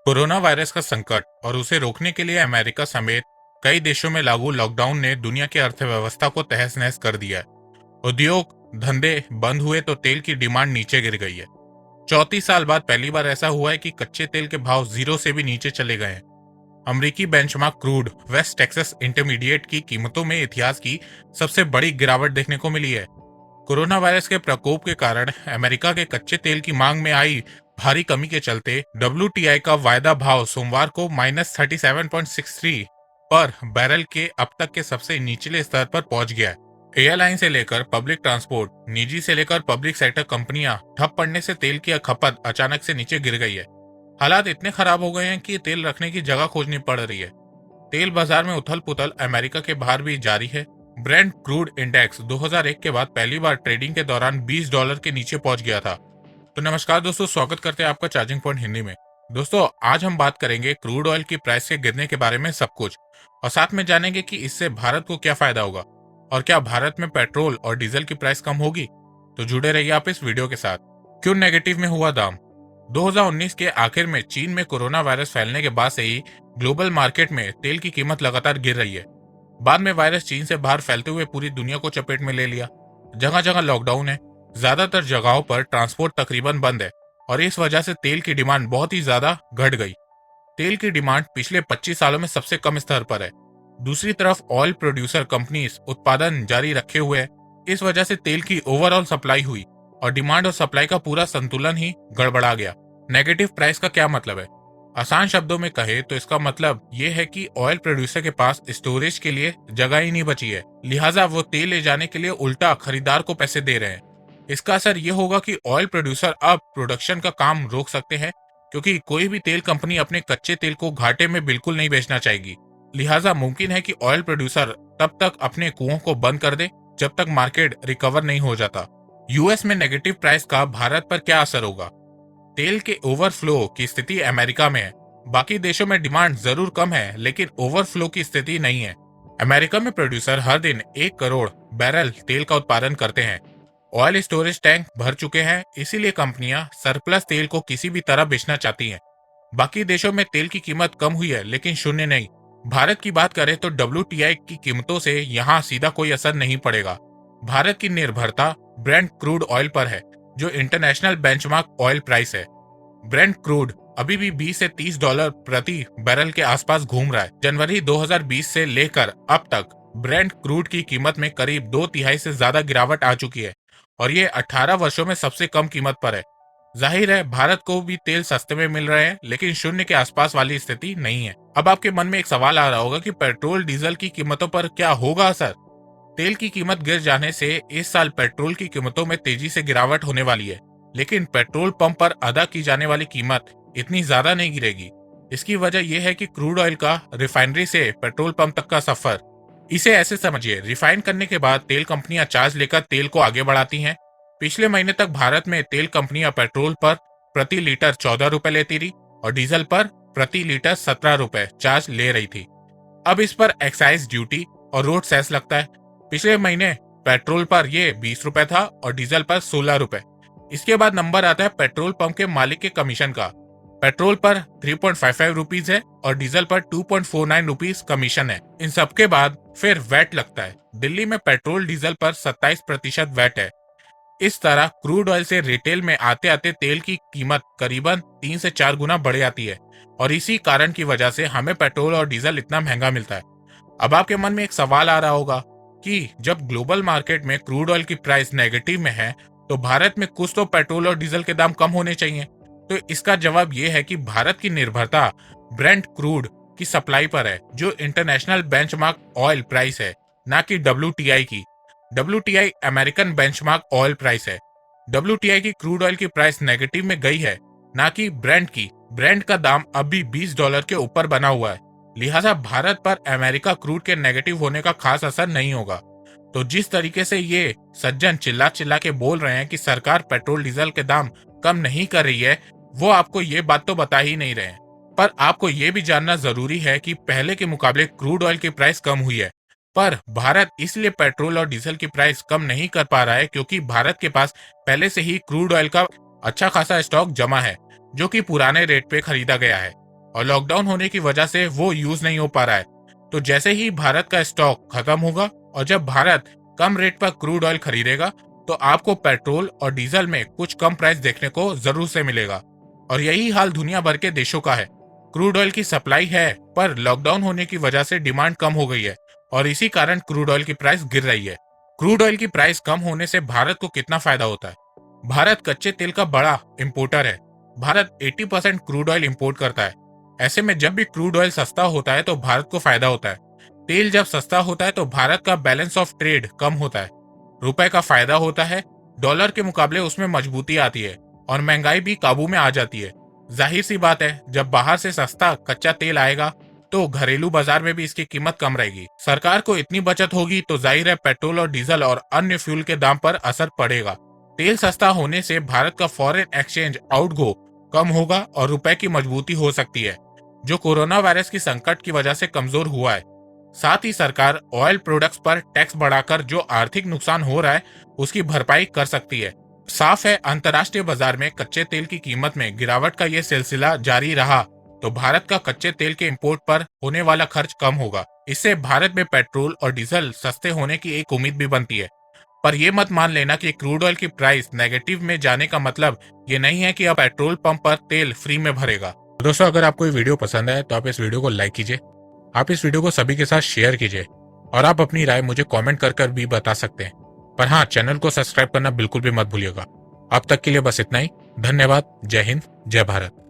Corona virus का संकट और उसे रोकने के लिए अमेरिका समेत कई देशों में लागू लॉकडाउन ने दुनिया की अर्थव्यवस्था को तहस नहस कर दिया है। उद्योग धंधे बंद हुए तो तेल की डिमांड नीचे गिर गई है। 34 साल बाद पहली बार ऐसा हुआ है कि कच्चे तेल के भाव जीरो से भी नीचे चले गए हैं। अमरीकी benchmark crude West Texas intermediate की कीमतों में इतिहास की सबसे बड़ी गिरावट देखने को मिली है। कोरोना वायरस के प्रकोप के कारण अमेरिका के कच्चे तेल की मांग में आई भारी कमी के चलते WTI का वायदा भाव सोमवार को -37.63 पर बैरल के अब तक के सबसे निचले स्तर पर पहुंच गया है। एयरलाइन से लेकर पब्लिक ट्रांसपोर्ट, निजी से लेकर पब्लिक सेक्टर कंपनियां ठप पड़ने से तेल की खपत अचानक से नीचे गिर गई है। हालात इतने खराब हो गए हैं कि तेल रखने की जगह खोजनी पड़ रही है। तेल बाजार में उथल पुथल अमेरिका के बाहर भी जारी है। ब्रेंट क्रूड इंडेक्स 2001 के बाद पहली बार ट्रेडिंग के दौरान $20 के नीचे पहुंच गया था। तो नमस्कार दोस्तों, स्वागत करते हैं आपका चार्जिंग पॉइंट हिंदी में। दोस्तों, आज हम बात करेंगे क्रूड ऑयल की प्राइस के गिरने के बारे में सब कुछ, और साथ में जानेंगे कि इससे भारत को क्या फायदा होगा और क्या भारत में पेट्रोल और डीजल की प्राइस कम होगी। तो जुड़े रहिए आप इस वीडियो के साथ। क्यों नेगेटिव में हुआ दाम? 2019 के आखिर में चीन में कोरोना वायरस फैलने के बाद से ही ग्लोबल मार्केट में तेल की कीमत लगातार गिर रही है। बाद में वायरस चीन से बाहर फैलते हुए पूरी दुनिया को चपेट में ले लिया। जगह जगह लॉकडाउन है, ज्यादातर जगहों पर ट्रांसपोर्ट तकरीबन बंद है और इस वजह से तेल की डिमांड बहुत ही ज्यादा घट गई। तेल की डिमांड पिछले 25 सालों में सबसे कम स्तर पर है। दूसरी तरफ ऑयल प्रोड्यूसर कंपनीज उत्पादन जारी रखे हुए है। इस वजह से तेल की ओवरऑल सप्लाई हुई और डिमांड और सप्लाई का पूरा संतुलन ही गड़बड़ा गया। नेगेटिव प्राइस का क्या मतलब है? आसान शब्दों में कहे तो इसका मतलब यह है कि ऑयल प्रोड्यूसर के पास स्टोरेज के लिए जगह ही नहीं बची है, लिहाजा वो तेल ले जाने के लिए उल्टा खरीदार को पैसे दे रहे हैं। इसका असर यह होगा कि ऑयल प्रोड्यूसर अब प्रोडक्शन का काम रोक सकते हैं, क्योंकि कोई भी तेल कंपनी अपने कच्चे तेल को घाटे में बिल्कुल नहीं बेचना चाहेगी। लिहाजा मुमकिन है कि ऑयल प्रोड्यूसर तब तक अपने कुओं को बंद कर दे जब तक मार्केट रिकवर नहीं हो जाता। यूएस में नेगेटिव प्राइस का भारत पर क्या असर होगा? तेल के ओवरफ्लो की स्थिति अमेरिका में है। बाकी देशों में डिमांड जरूर कम है, लेकिन ओवरफ्लो की स्थिति नहीं है। अमेरिका में प्रोड्यूसर हर दिन 1 करोड़ बैरल तेल का उत्पादन करते हैं। ऑयल स्टोरेज टैंक भर चुके हैं, इसीलिए कंपनियां सरप्लस तेल को किसी भी तरह बेचना चाहती हैं। बाकी देशों में तेल की कीमत कम हुई है, लेकिन शून्य नहीं। भारत की बात करें तो WTI की कीमतों से यहाँ सीधा कोई असर नहीं पड़ेगा। भारत की निर्भरता ब्रेंट क्रूड ऑयल पर है, जो इंटरनेशनल बेंचमार्क ऑयल प्राइस है। ब्रेंट क्रूड अभी भी $20 से $30 प्रति बैरल के आसपास घूम रहा है। जनवरी 2020 से लेकर अब तक ब्रेंट क्रूड की कीमत में करीब 2/3 से ज्यादा गिरावट आ चुकी है और ये 18 वर्षों में सबसे कम कीमत पर है। जाहिर है भारत को भी तेल सस्ते में मिल रहे हैं, लेकिन शून्य के आसपास वाली स्थिति नहीं है। अब आपके मन में एक सवाल आ रहा होगा कि पेट्रोल डीजल की कीमतों पर क्या होगा असर? तेल की कीमत गिर जाने से इस साल पेट्रोल की कीमतों में तेजी से गिरावट होने वाली है, लेकिन पेट्रोल पंप पर अदा की जाने वाली कीमत इतनी ज्यादा नहीं गिरेगी। इसकी वजह यह है कि क्रूड ऑयल का रिफाइनरी से पेट्रोल पंप तक का सफर। इसे ऐसे समझिए, रिफाइन करने के बाद तेल कंपनियां चार्ज लेकर तेल को आगे बढ़ाती हैं। पिछले महीने तक भारत में तेल कंपनियां पेट्रोल पर प्रति लीटर 14 रुपए लेती रही और डीजल पर प्रति लीटर 17 रुपए चार्ज ले रही थी। अब इस पर एक्साइज ड्यूटी और रोड सेस लगता है। पिछले महीने पेट्रोल पर यह 20 रुपए था और डीजल पर 16 रुपए। इसके बाद नंबर आता है पेट्रोल पंप के मालिक के कमीशन का। पेट्रोल पर 3.55 रुपीज है और डीजल पर 2.49 रुपीज कमीशन है। इन सबके बाद फिर वैट लगता है। दिल्ली में पेट्रोल डीजल पर 27% वैट है। इस तरह क्रूड ऑयल से रिटेल में आते आते तेल की कीमत करीबन 3 से 4 गुना बढ़ जाती है और इसी कारण की वजह से हमें पेट्रोल और डीजल इतना महंगा मिलता है। अब आपके मन में एक सवाल आ रहा होगा कि जब ग्लोबल मार्केट में क्रूड ऑयल की प्राइस नेगेटिव में है, तो भारत में कुछ तो पेट्रोल और डीजल के दाम कम होने चाहिए। तो इसका जवाब यह है कि भारत की निर्भरता ब्रेंट क्रूड की सप्लाई पर है, जो इंटरनेशनल बेंचमार्क ऑयल प्राइस है, ना कि WTI की। WTI American benchmark oil price है। WTI की क्रूड ऑयल की प्राइस नेगेटिव में गई है, ना कि ब्रेंट की। ब्रेंट का दाम अभी $20 के ऊपर बना हुआ है, लिहाजा भारत पर अमेरिका क्रूड के नेगेटिव होने का खास असर नहीं होगा। तो जिस तरीके से ये सज्जन चिल्ला चिल्ला के बोल रहे हैं कि सरकार पेट्रोल डीजल के दाम कम नहीं कर रही है, वो आपको ये बात तो बता ही नहीं रहे हैं। पर आपको ये भी जानना जरूरी है कि पहले के मुकाबले क्रूड ऑयल की प्राइस कम हुई है, पर भारत इसलिए पेट्रोल और डीजल की प्राइस कम नहीं कर पा रहा है क्योंकि भारत के पास पहले से ही क्रूड ऑयल का अच्छा खासा स्टॉक जमा है, जो कि पुराने रेट पे खरीदा गया है। और लॉकडाउन होने की वजह से वो यूज नहीं हो पा रहा है। तो जैसे ही भारत का स्टॉक खत्म होगा और जब भारत कम रेट पर क्रूड ऑयल खरीदेगा तो आपको पेट्रोल और डीजल में कुछ कम प्राइस देखने को जरूर से मिलेगा। और यही हाल दुनिया भर के देशों का है। क्रूड ऑयल की सप्लाई है पर लॉकडाउन होने की वजह से डिमांड कम हो गई है और इसी कारण क्रूड ऑयल की प्राइस गिर रही है। क्रूड ऑयल की प्राइस कम होने से भारत को कितना फायदा होता है? भारत कच्चे तेल का बड़ा इंपोर्टर है। भारत 80% क्रूड ऑयल इंपोर्ट करता है। ऐसे में जब भी क्रूड ऑयल सस्ता होता है तो भारत को फायदा होता है। तेल जब सस्ता होता है तो भारत का बैलेंस ऑफ ट्रेड कम होता है, रुपए का फायदा होता है, डॉलर के मुकाबले उसमें मजबूती आती है और महंगाई भी काबू में आ जाती है। जाहिर सी बात है, जब बाहर से सस्ता कच्चा तेल आएगा तो घरेलू बाजार में भी इसकी कीमत कम रहेगी। सरकार को इतनी बचत होगी तो जाहिर है पेट्रोल और डीजल और अन्य फ्यूल के दाम पर असर पड़ेगा। तेल सस्ता होने से भारत का फॉरेन एक्सचेंज आउटगो कम होगा और रुपए की मजबूती हो सकती है, जो कोरोना वायरस की संकट की वजह से कमजोर हुआ है। साथ ही सरकार ऑयल प्रोडक्ट्स पर टैक्स बढ़ाकर जो आर्थिक नुकसान हो रहा है उसकी भरपाई कर सकती है। साफ है, अंतर्राष्ट्रीय बाजार में कच्चे तेल की कीमत में गिरावट का यह सिलसिला जारी रहा तो भारत का कच्चे तेल के इंपोर्ट पर होने वाला खर्च कम होगा। इससे भारत में पेट्रोल और डीजल सस्ते होने की एक उम्मीद भी बनती है। पर यह मत मान लेना कि क्रूड ऑयल की प्राइस नेगेटिव में जाने का मतलब ये नहीं है कि अब पेट्रोल पंप पर तेल फ्री में भरेगा। दोस्तों, अगर आपको ये वीडियो पसंद है तो आप इस वीडियो को लाइक कीजिए, आप इस वीडियो को सभी के साथ शेयर कीजिए और आप अपनी राय मुझे कमेंट कर भी बता सकते हैं। पर हाँ, चैनल को सब्सक्राइब करना बिल्कुल भी मत भूलिएगा। अब तक के लिए बस इतना ही। धन्यवाद। जय हिंद, जय भारत।